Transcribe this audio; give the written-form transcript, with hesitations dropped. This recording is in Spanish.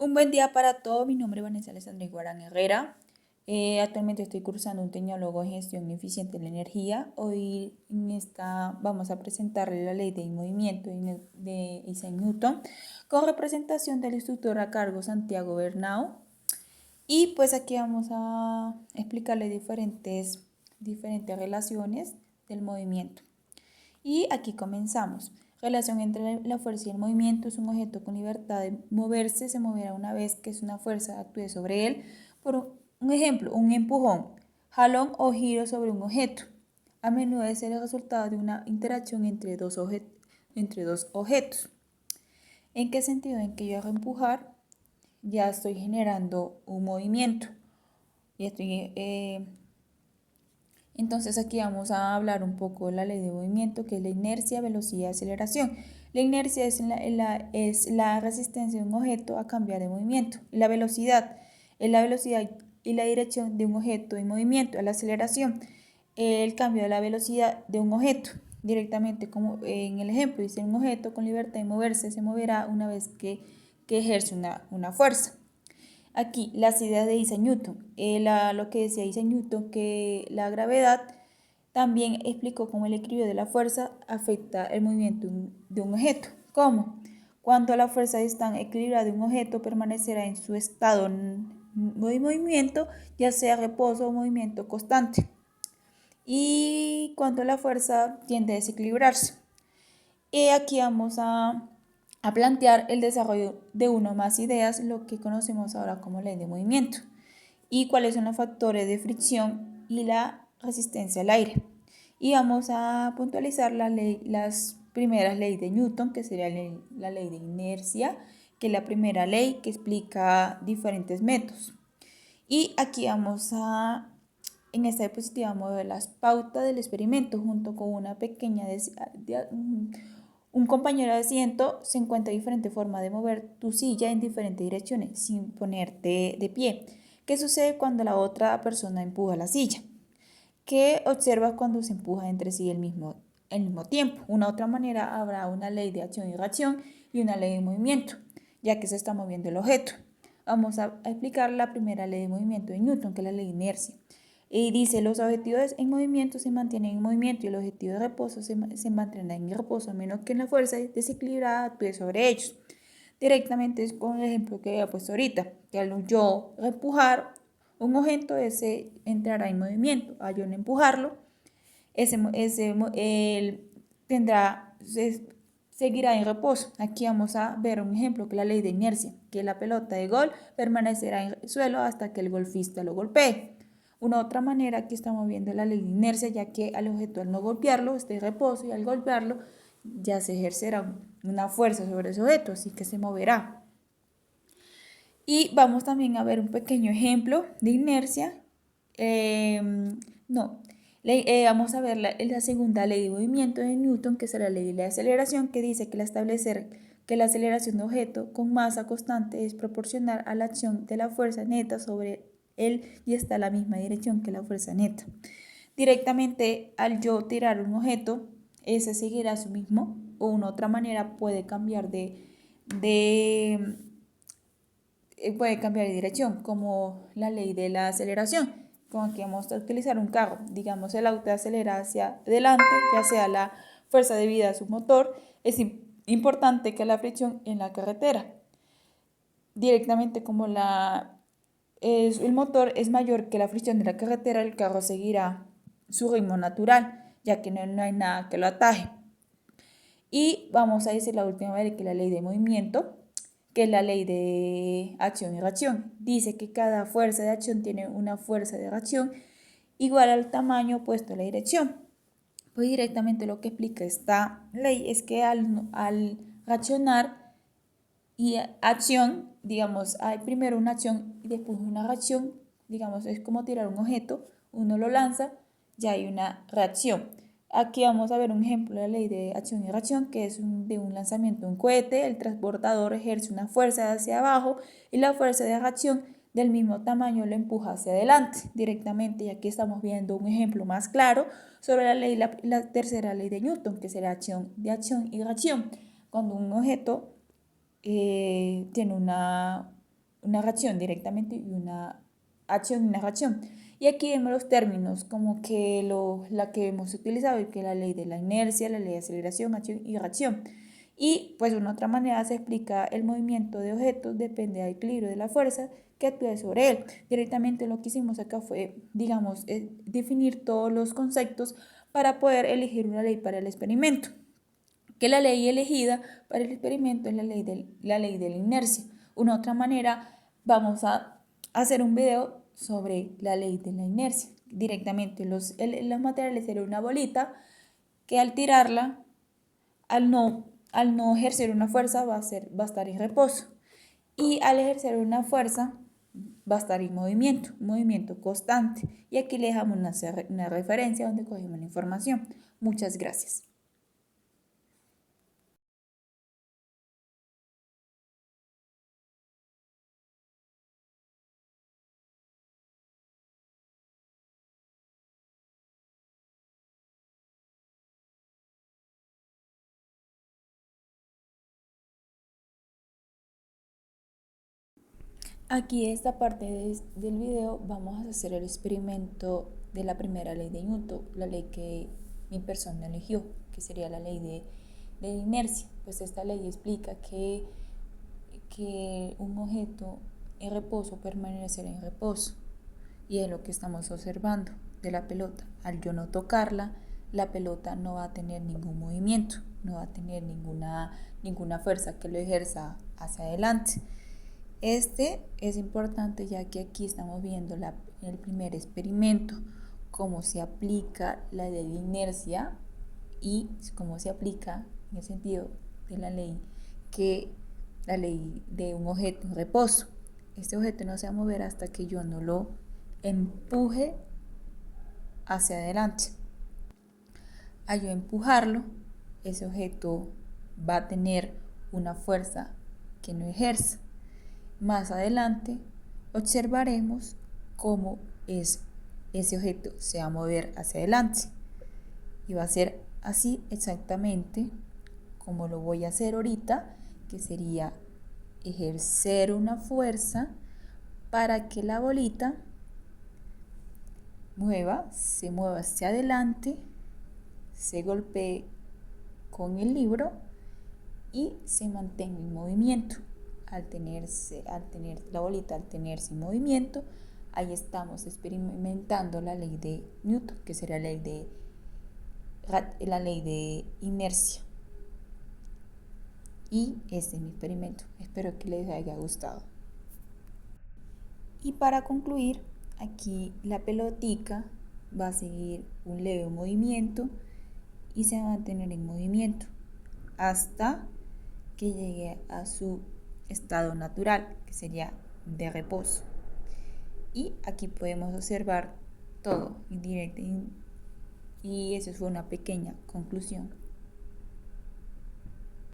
Un buen día para todos. Mi nombre es Vanessa Alessandra Iguarán Herrera. Actualmente estoy cursando un tecnólogo en gestión eficiente de la energía. Hoy vamos a presentarle la ley de movimiento de Isaac Newton con representación del instructor a cargo Santiago Bernao. Y pues aquí vamos a explicarle diferentes relaciones del movimiento. Y aquí comenzamos. Relación entre la fuerza y el movimiento. Es un objeto con libertad de moverse, se moverá una vez que es una fuerza actúe sobre él. Por un ejemplo, un empujón, jalón o giro sobre un objeto. A menudo es el resultado de una interacción entre dos objetos. ¿En qué sentido? En que yo al empujar ya estoy generando un movimiento. Ya estoy Entonces aquí vamos a hablar un poco de la ley de movimiento, que es la inercia, velocidad y aceleración. La inercia es la resistencia de un objeto a cambiar de movimiento. La velocidad es la velocidad y la dirección de un objeto en movimiento. La aceleración, el cambio de la velocidad de un objeto. Directamente, como en el ejemplo, dice un objeto con libertad de moverse se moverá una vez que ejerce una fuerza. Aquí, las ideas de Isaac Newton. Lo que decía Isaac Newton, que la gravedad también explicó cómo el equilibrio de la fuerza afecta el movimiento de un objeto. ¿Cómo? Cuando la fuerza está equilibrada de un objeto, permanecerá en su estado de movimiento, ya sea reposo o movimiento constante. Y cuando la fuerza tiende a desequilibrarse. Y aquí vamos a plantear el desarrollo de una o más ideas, lo que conocemos ahora como ley de movimiento, y cuáles son los factores de fricción y la resistencia al aire. Y vamos a puntualizar las primeras leyes de Newton, que sería la ley de inercia, que es la primera ley que explica diferentes métodos. Y aquí en esta diapositiva, vamos a ver las pautas del experimento junto con una pequeña un compañero de asiento. Se encuentra diferente forma de mover tu silla en diferentes direcciones sin ponerte de pie. ¿Qué sucede cuando la otra persona empuja la silla? ¿Qué observas cuando se empuja entre sí el mismo tiempo? Una otra manera, habrá una ley de acción y reacción y una ley de movimiento, ya que se está moviendo el objeto. Vamos a explicar la primera ley de movimiento de Newton, que es la ley de inercia. Y dice, los objetivos en movimiento se mantienen en movimiento y el objetivo de reposo se mantendrá en reposo, a menos que la fuerza desequilibrada actúe sobre ellos. Directamente es con el ejemplo que había puesto ahorita, que al yo empujar un objeto, ese entrará en movimiento. Al yo empujarlo, él seguirá en reposo. Aquí vamos a ver un ejemplo, que es la ley de inercia, que la pelota de gol permanecerá en el suelo hasta que el golfista lo golpee. Una otra manera que estamos viendo la ley de inercia, ya que al objeto al no golpearlo está en reposo y al golpearlo ya se ejercerá una fuerza sobre ese objeto, así que se moverá. Y vamos también a ver un pequeño ejemplo de inercia. Vamos a ver la segunda ley de movimiento de Newton, que es la ley de la aceleración, que dice que establecer que la aceleración de objeto con masa constante es proporcional a la acción de la fuerza neta sobre él y está en la misma dirección que la fuerza neta. Directamente, al yo tirar un objeto, ese seguirá su mismo, o una otra manera puede cambiar puede cambiar de dirección, como la ley de la aceleración. Como aquí vamos a utilizar un carro, digamos el auto acelera hacia adelante, ya sea la fuerza debida a su motor, es importante que la fricción en la carretera, directamente como el motor es mayor que la fricción de la carretera, el carro seguirá su ritmo natural, ya que no hay nada que lo ataje. Y vamos a decir la última ley, que es la ley de movimiento, que es la ley de acción y reacción. Dice que cada fuerza de acción tiene una fuerza de reacción igual al tamaño opuesto a la dirección. Pues directamente lo que explica esta ley es que al reaccionar y acción, digamos, hay primero una acción y después una reacción, digamos, es como tirar un objeto, uno lo lanza, ya hay una reacción. Aquí vamos a ver un ejemplo de la ley de acción y reacción, que es de un lanzamiento de un cohete. El transbordador ejerce una fuerza hacia abajo y la fuerza de reacción del mismo tamaño lo empuja hacia adelante directamente. Y aquí estamos viendo un ejemplo más claro sobre la tercera ley de Newton, que será acción y reacción. Cuando un objeto tiene una reacción directamente y una acción y una reacción. Y aquí vemos los términos como que la que hemos utilizado, y que es la ley de la inercia, la ley de aceleración, acción y reacción. Y pues de una otra manera se explica el movimiento de objetos depende del equilibrio de la fuerza que actúa sobre él. Directamente lo que hicimos acá fue, digamos, definir todos los conceptos para poder elegir una ley para el experimento. Que la ley elegida para el experimento es la ley de la inercia. Una otra manera, vamos a hacer un video sobre la ley de la inercia. Directamente los materiales serían una bolita que al tirarla, al no ejercer una fuerza, va a estar en reposo. Y al ejercer una fuerza, va a estar en movimiento, un movimiento constante. Y aquí le dejamos una referencia donde cogemos la información. Muchas gracias. Aquí esta parte del video vamos a hacer el experimento de la primera ley de Newton, la ley que mi persona eligió, que sería la ley de inercia. Pues esta ley explica que un objeto en reposo permanecerá en reposo, y es lo que estamos observando de la pelota. Al yo no tocarla, la pelota no va a tener ningún movimiento, no va a tener ninguna fuerza que lo ejerza hacia adelante. Este es importante ya que aquí estamos viendo el primer experimento, cómo se aplica la ley de inercia y cómo se aplica en el sentido de la ley de un objeto en reposo. Este objeto no se va a mover hasta que yo no lo empuje hacia adelante. Al yo empujarlo, ese objeto va a tener una fuerza que no ejerce. Más adelante observaremos cómo ese objeto se va a mover hacia adelante, y va a ser así exactamente como lo voy a hacer ahorita, que sería ejercer una fuerza para que la bolita se mueva hacia adelante, se golpee con el libro y se mantenga en movimiento. Al tener la bolita, al tenerse en movimiento, ahí estamos experimentando la ley de Newton, que será la ley de inercia. Y este es mi experimento. Espero que les haya gustado. Y para concluir, aquí la pelotica va a seguir un leve movimiento y se va a mantener en movimiento hasta que llegue a su estado natural, que sería de reposo. Y aquí podemos observar todo indirecto, y eso fue una pequeña conclusión.